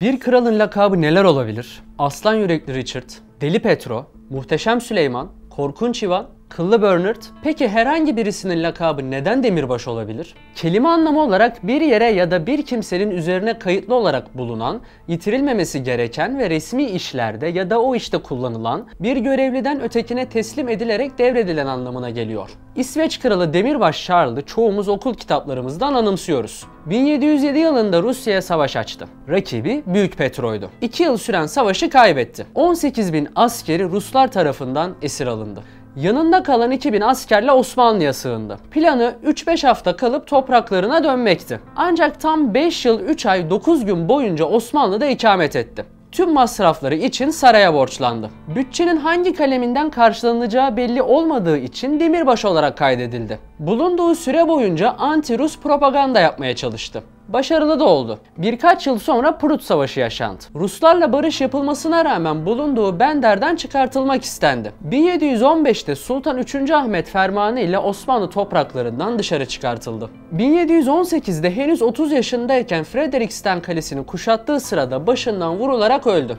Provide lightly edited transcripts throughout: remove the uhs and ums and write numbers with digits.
Bir kralın lakabı neler olabilir? Aslan yürekli Richard, Deli Petro, Muhteşem Süleyman, Korkunç Ivan, Kıllı Bernard. Peki herhangi birisinin lakabı neden Demirbaş olabilir? Kelime anlamı olarak bir yere ya da bir kimsenin üzerine kayıtlı olarak bulunan, yitirilmemesi gereken ve resmi işlerde ya da o işte kullanılan, bir görevliden ötekine teslim edilerek devredilen anlamına geliyor. İsveç Kralı Demirbaş Charles'ı çoğumuz okul kitaplarımızdan anımsıyoruz. 1707 yılında Rusya'ya savaş açtı. Rakibi Büyük Petro'ydu. 2 yıl süren savaşı kaybetti. 18.000 askeri Ruslar tarafından esir alındı. Yanında kalan 2.000 askerle Osmanlı'ya sığındı. Planı 3-5 hafta kalıp topraklarına dönmekti. Ancak tam 5 yıl 3 ay 9 gün boyunca Osmanlı'da ikamet etti. Tüm masrafları için saraya borçlandı. Bütçenin hangi kaleminden karşılanacağı belli olmadığı için Demirbaş olarak kaydedildi. Bulunduğu süre boyunca anti-Rus propaganda yapmaya çalıştı. Başarılı da oldu. Birkaç yıl sonra Prut Savaşı yaşandı. Ruslarla barış yapılmasına rağmen bulunduğu Bender'den çıkartılmak istendi. 1715'te Sultan 3. Ahmet fermanı ile Osmanlı topraklarından dışarı çıkartıldı. 1718'de henüz 30 yaşındayken Frederiksberg Kalesi'ni kuşattığı sırada başından vurularak öldü.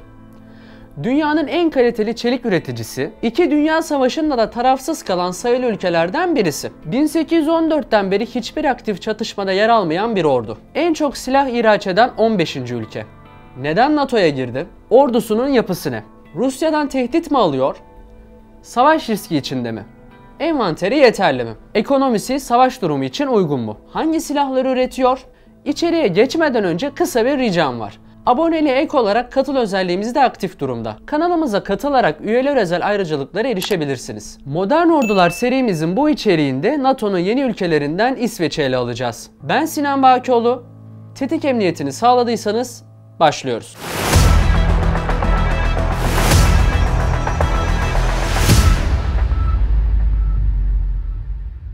Dünyanın en kaliteli çelik üreticisi, 2 Dünya Savaşı'nda da tarafsız kalan sayılı ülkelerden birisi. 1814'ten beri hiçbir aktif çatışmada yer almayan bir ordu. En çok silah ihraç eden 15. ülke. Neden NATO'ya girdi? Ordusunun yapısı ne? Rusya'dan tehdit mi alıyor? Savaş riski içinde mi? Envanteri yeterli mi? Ekonomisi savaş durumu için uygun mu? Hangi silahları üretiyor? İçeriye geçmeden önce kısa bir ricam var. Aboneliğe ek olarak katıl özelliğimiz de aktif durumda. Kanalımıza katılarak üyeler özel ayrıcalıklara erişebilirsiniz. Modern Ordular serimizin bu içeriğinde NATO'nun yeni ülkelerinden İsveç'i ele alacağız. Ben Sinan Bakioğlu. Tetik emniyetini sağladıysanız başlıyoruz.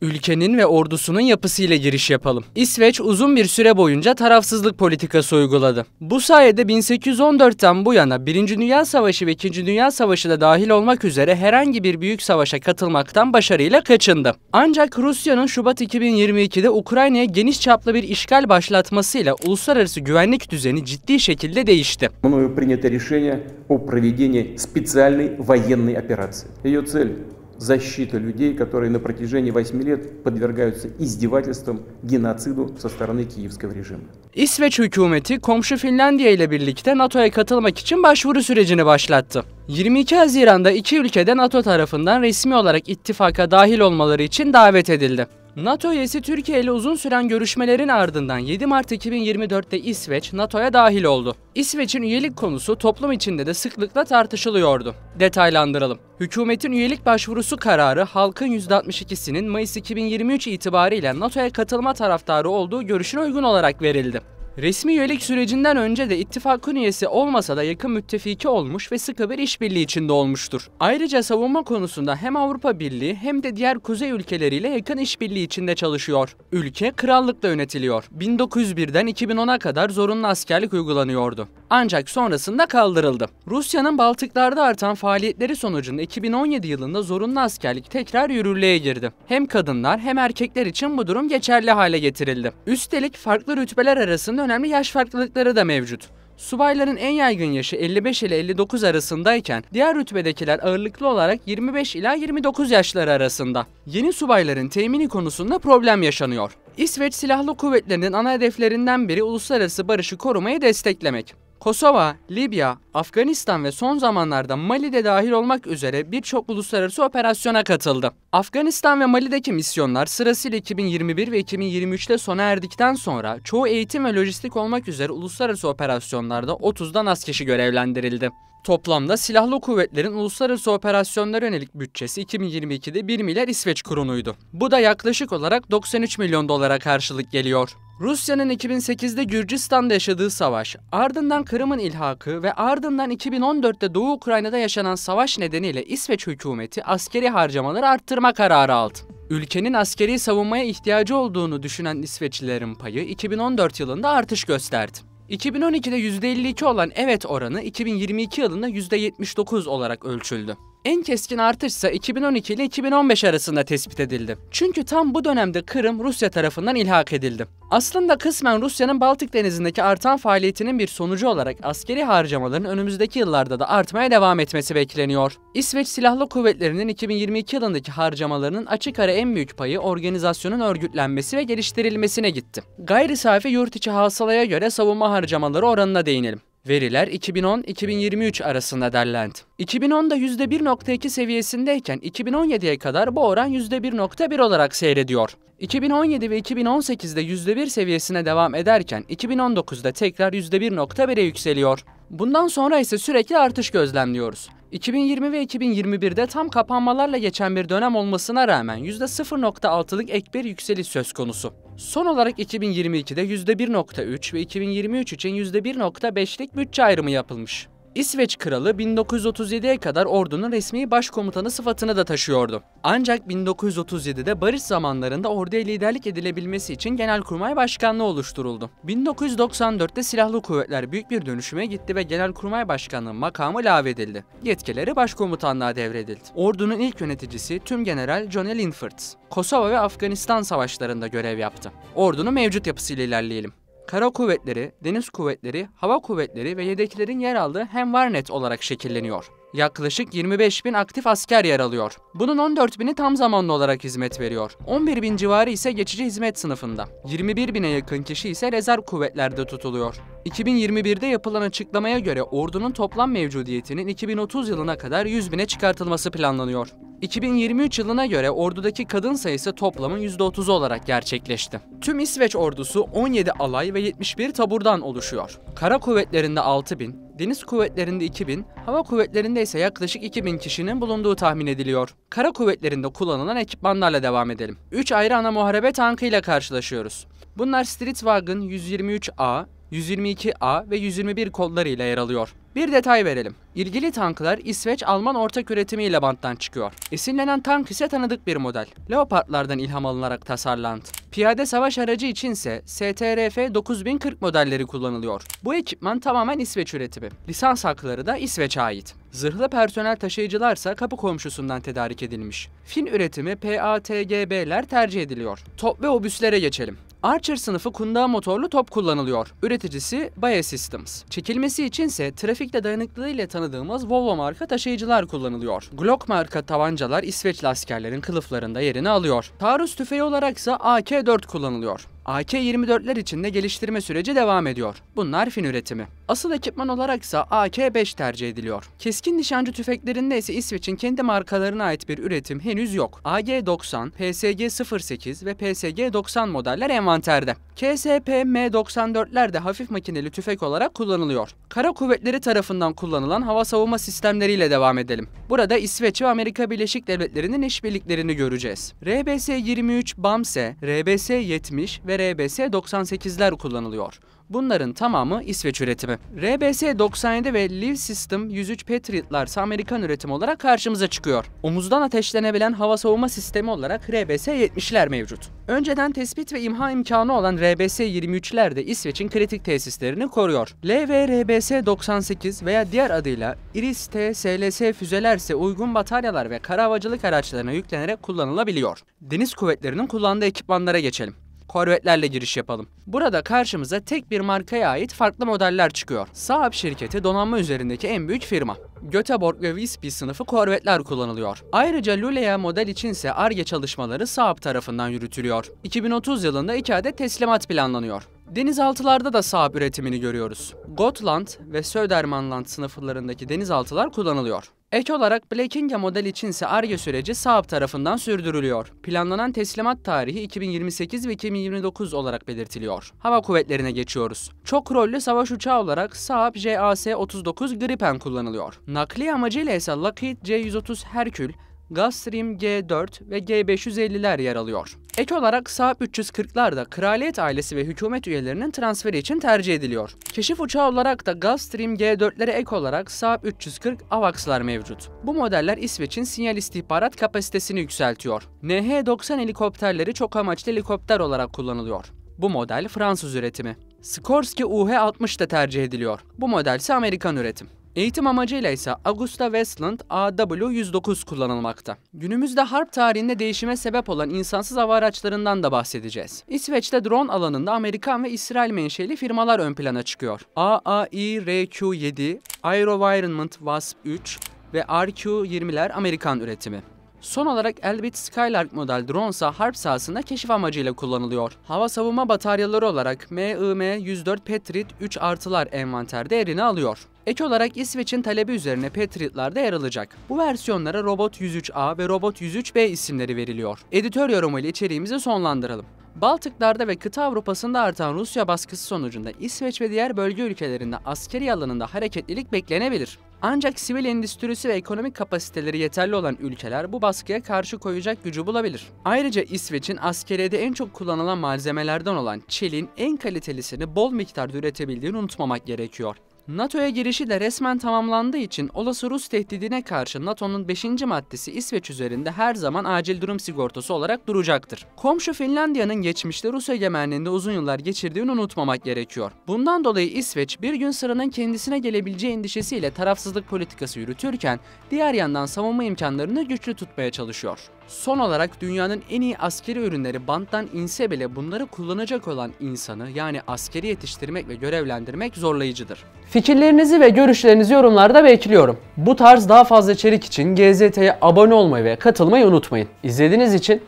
Ülkenin ve ordusunun yapısıyla giriş yapalım. İsveç uzun bir süre boyunca tarafsızlık politikası uyguladı. Bu sayede 1814'ten bu yana 1. Dünya Savaşı ve 2. Dünya Savaşı da dahil olmak üzere herhangi bir büyük savaşa katılmaktan başarıyla kaçındı. Ancak Rusya'nın Şubat 2022'de Ukrayna'ya geniş çaplı bir işgal başlatmasıyla uluslararası güvenlik düzeni ciddi şekilde değişti. Мною принято решение о проведении специальной военной операции. Ее цель защита людей, которые на протяжении 8 лет подвергаются издевательствам, геноциду со стороны киевского режима. İsveç hükümeti komşu Finlandiya ile birlikte NATO'ya katılmak için başvuru sürecini başlattı. 22 Haziran'da iki ülkede NATO tarafından resmi olarak ittifaka dahil olmaları için davet edildi. NATO üyesi Türkiye ile uzun süren görüşmelerin ardından 7 Mart 2024'te İsveç NATO'ya dahil oldu. İsveç'in üyelik konusu toplum içinde de sıklıkla tartışılıyordu. Detaylandıralım. Hükümetin üyelik başvurusu kararı halkın %62'sinin Mayıs 2023 itibariyle NATO'ya katılma taraftarı olduğu görüşüne uygun olarak verildi. Resmi üyelik sürecinden önce de ittifakın üyesi olmasa da yakın müttefiki olmuş ve sıkı bir işbirliği içinde olmuştur. Ayrıca savunma konusunda hem Avrupa Birliği hem de diğer kuzey ülkeleriyle yakın işbirliği içinde çalışıyor. Ülke krallıkla yönetiliyor. 1901'den 2010'a kadar zorunlu askerlik uygulanıyordu. Ancak sonrasında kaldırıldı. Rusya'nın Baltıklarda artan faaliyetleri sonucunda 2017 yılında zorunlu askerlik tekrar yürürlüğe girdi. Hem kadınlar hem erkekler için bu durum geçerli hale getirildi. Üstelik farklı rütbeler arasında önemli yaş farklılıkları da mevcut. Subayların en yaygın yaşı 55 ile 59 arasındayken diğer rütbedekiler ağırlıklı olarak 25 ila 29 yaşları arasında. Yeni subayların temini konusunda problem yaşanıyor. İsveç Silahlı Kuvvetleri'nin ana hedeflerinden biri uluslararası barışı korumayı desteklemek. Kosova, Libya, Afganistan ve son zamanlarda Mali'de dahil olmak üzere birçok uluslararası operasyona katıldı. Afganistan ve Mali'deki misyonlar sırasıyla 2021 ve 2023'te sona erdikten sonra çoğu eğitim ve lojistik olmak üzere uluslararası operasyonlarda 30'dan az kişi görevlendirildi. Toplamda silahlı kuvvetlerin uluslararası operasyonlara yönelik bütçesi 2022'de 1 milyar İsveç kronuydu. Bu da yaklaşık olarak 93 milyon dolara karşılık geliyor. Rusya'nın 2008'de Gürcistan'da yaşadığı savaş, ardından Kırım'ın ilhakı ve ardından 2014'te Doğu Ukrayna'da yaşanan savaş nedeniyle İsveç hükümeti askeri harcamaları arttırma kararı aldı. Ülkenin askeri savunmaya ihtiyacı olduğunu düşünen İsveçlilerin payı 2014 yılında artış gösterdi. 2012'de %52 olan evet oranı 2022 yılında %79 olarak ölçüldü. En keskin artış ise 2012 ile 2015 arasında tespit edildi. Çünkü tam bu dönemde Kırım Rusya tarafından ilhak edildi. Aslında kısmen Rusya'nın Baltık Denizi'ndeki artan faaliyetinin bir sonucu olarak askeri harcamaların önümüzdeki yıllarda da artmaya devam etmesi bekleniyor. İsveç Silahlı Kuvvetleri'nin 2022 yılındaki harcamalarının açık ara en büyük payı organizasyonun örgütlenmesi ve geliştirilmesine gitti. Gayri safi yurt içi hasılaya göre savunma harcamaları oranına değinelim. Veriler 2010-2023 arasında derlendi. 2010'da %1.2 seviyesindeyken 2017'ye kadar bu oran %1.1 olarak seyrediyor. 2017 ve 2018'de %1 seviyesine devam ederken 2019'da tekrar %1.1'e yükseliyor. Bundan sonra ise sürekli artış gözlemliyoruz. 2020 ve 2021'de tam kapanmalarla geçen bir dönem olmasına rağmen %0.6'lık ek bir yükseliş söz konusu. Son olarak 2022'de %1.3 ve 2023 için %1.5'lik bütçe ayrımı yapılmış. İsveç Kralı 1937'ye kadar ordunun resmi başkomutanı sıfatını da taşıyordu. Ancak 1937'de barış zamanlarında orduya liderlik edilebilmesi için Genelkurmay Başkanlığı oluşturuldu. 1994'te Silahlı Kuvvetler büyük bir dönüşüme gitti ve Genelkurmay Başkanlığı makamı lağvedildi. Yetkileri başkomutanlığa devredildi. Ordunun ilk yöneticisi Tümgeneral Johnny Linford, Kosova ve Afganistan savaşlarında görev yaptı. Ordunun mevcut yapısıyla ilerleyelim. Kara kuvvetleri, deniz kuvvetleri, hava kuvvetleri ve yedeklerin yer aldığı Hemvärnet olarak şekilleniyor. Yaklaşık 25.000 aktif asker yer alıyor. Bunun 14.000'i tam zamanlı olarak hizmet veriyor. 11.000 civarı ise geçici hizmet sınıfında. 21.000'e yakın kişi ise rezerv kuvvetlerde tutuluyor. 2021'de yapılan açıklamaya göre ordunun toplam mevcudiyetinin 2030 yılına kadar 100.000'e çıkartılması planlanıyor. 2023 yılına göre ordudaki kadın sayısı toplamın %30'u olarak gerçekleşti. Tüm İsveç ordusu 17 alay ve 71 taburdan oluşuyor. Kara kuvvetlerinde 6.000, deniz kuvvetlerinde 2.000, hava kuvvetlerinde ise yaklaşık 2.000 kişinin bulunduğu tahmin ediliyor. Kara kuvvetlerinde kullanılan ekipmanlarla devam edelim. 3 ayrı ana muharebe tankıyla karşılaşıyoruz. Bunlar Stridsvagn 123A, 122A ve 121 kollarıyla yer alıyor. Bir detay verelim. İlgili tanklar İsveç-Alman ortak üretimiyle banttan çıkıyor. Esinlenen tank ise tanıdık bir model. Leopardlardan ilham alınarak tasarlandı. Piyade savaş aracı içinse STRF 9040 modelleri kullanılıyor. Bu ekipman tamamen İsveç üretimi. Lisans hakları da İsveç'e ait. Zırhlı personel taşıyıcılarsa kapı komşusundan tedarik edilmiş. Fin üretimi PATGB'ler tercih ediliyor. Top ve obüslere geçelim. Archer sınıfı kundağı motorlu top kullanılıyor. Üreticisi Bae Systems. Çekilmesi içinse trafikte dayanıklılığıyla tanıdığımız Volvo marka taşıyıcılar kullanılıyor. Glock marka tabancalar İsveçli askerlerin kılıflarında yerini alıyor. Taarruz tüfeği olaraksa AK-4 kullanılıyor. AK-24'ler için de geliştirme süreci devam ediyor. Bunlar Fin üretimi. Asıl ekipman olaraksa AK-5 tercih ediliyor. Keskin nişancı tüfeklerinde ise İsveç'in kendi markalarına ait bir üretim henüz yok. AG-90, PSG-08 ve PSG-90 modeller envanterde. KSP-M94'ler de hafif makineli tüfek olarak kullanılıyor. Kara kuvvetleri tarafından kullanılan hava savunma sistemleriyle devam edelim. Burada İsveç ve Amerika Birleşik Devletleri'nin işbirliklerini göreceğiz. RBS-23 BAMSE, RBS-70 ve RBS-98'ler kullanılıyor. Bunların tamamı İsveç üretimi. RBS-97 ve Liv System 103 Patriot'lar ise Amerikan üretimi olarak karşımıza çıkıyor. Omuzdan ateşlenebilen hava savunma sistemi olarak RBS-70'ler mevcut. Önceden tespit ve imha imkanı olan RBS-23'ler de İsveç'in kritik tesislerini koruyor. LV-RBS-98 veya diğer adıyla Iris-T SLS füzeler ise uygun bataryalar ve kara havacılık araçlarına yüklenerek kullanılabiliyor. Deniz kuvvetlerinin kullandığı ekipmanlara geçelim. Korvetlerle giriş yapalım. Burada karşımıza tek bir markaya ait farklı modeller çıkıyor. Saab şirketi donanma üzerindeki en büyük firma. Göteborg ve Visby sınıfı korvetler kullanılıyor. Ayrıca Lulea model içinse Ar-Ge çalışmaları Saab tarafından yürütülüyor. 2030 yılında 2 adet teslimat planlanıyor. Denizaltılarda da Saab üretimini görüyoruz. Gotland ve Södermanland sınıflarındaki denizaltılar kullanılıyor. Ek olarak Blekinge model içinse Ar-Ge süreci Saab tarafından sürdürülüyor. Planlanan teslimat tarihi 2028 ve 2029 olarak belirtiliyor. Hava kuvvetlerine geçiyoruz. Çok rollü savaş uçağı olarak Saab JAS-39 Gripen kullanılıyor. Nakliye amacıyla ise Lockheed C-130 Herkül, Gulfstream G4 ve G550'ler yer alıyor. Ek olarak Saab 340'lar da kraliyet ailesi ve hükümet üyelerinin transferi için tercih ediliyor. Keşif uçağı olarak da Gulfstream G4'lere ek olarak Saab 340 AVAX'lar mevcut. Bu modeller İsveç'in sinyal istihbarat kapasitesini yükseltiyor. NH-90 helikopterleri çok amaçlı helikopter olarak kullanılıyor. Bu model Fransız üretimi. Skorsky UH-60 da tercih ediliyor. Bu model ise Amerikan üretim. Eğitim amacıyla ise Augusta Westland AW-109 kullanılmakta. Günümüzde harp tarihinde değişime sebep olan insansız hava araçlarından da bahsedeceğiz. İsveç'te drone alanında Amerikan ve İsrail menşeli firmalar ön plana çıkıyor. AAI-RQ-7, AeroVironment WASP-3 ve RQ-20'ler Amerikan üretimi. Son olarak Elbit Skylark model drone ise harp sahasında keşif amacıyla kullanılıyor. Hava savunma bataryaları olarak MIM-104 Patriot 3 artılar envanterde yerini alıyor. Ek olarak İsveç'in talebi üzerine Patriot'lar da yer alacak. Bu versiyonlara Robot 103A ve Robot 103B isimleri veriliyor. Editör yorumuyla içeriğimizi sonlandıralım. Baltıklarda ve kıta Avrupa'sında artan Rusya baskısı sonucunda İsveç ve diğer bölge ülkelerinde askeri alanında hareketlilik beklenebilir. Ancak sivil endüstrisi ve ekonomik kapasiteleri yeterli olan ülkeler bu baskıya karşı koyacak gücü bulabilir. Ayrıca İsveç'in askeriyede en çok kullanılan malzemelerden olan çeliğin en kalitelisini bol miktarda üretebildiğini unutmamak gerekiyor. NATO'ya girişi de resmen tamamlandığı için olası Rus tehdidine karşı NATO'nun 5. maddesi İsveç üzerinde her zaman acil durum sigortası olarak duracaktır. Komşu Finlandiya'nın geçmişte Rus egemenliğinde uzun yıllar geçirdiğini unutmamak gerekiyor. Bundan dolayı İsveç bir gün sıranın kendisine gelebileceği endişesiyle tarafsızlık politikası yürütürken diğer yandan savunma imkanlarını güçlü tutmaya çalışıyor. Son olarak dünyanın en iyi askeri ürünleri banttan inse bile bunları kullanacak olan insanı yani askeri yetiştirmek ve görevlendirmek zorlayıcıdır. Fikirlerinizi ve görüşlerinizi yorumlarda bekliyorum. Bu tarz daha fazla içerik için GZT'ye abone olmayı ve katılmayı unutmayın. İzlediğiniz için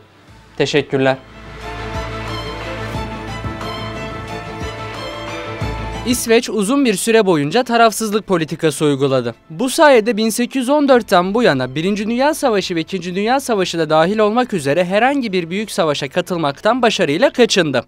teşekkürler. İsveç uzun bir süre boyunca tarafsızlık politikası uyguladı. Bu sayede 1814'ten bu yana 1. Dünya Savaşı ve 2. Dünya Savaşı da dahil olmak üzere herhangi bir büyük savaşa katılmaktan başarıyla kaçındı.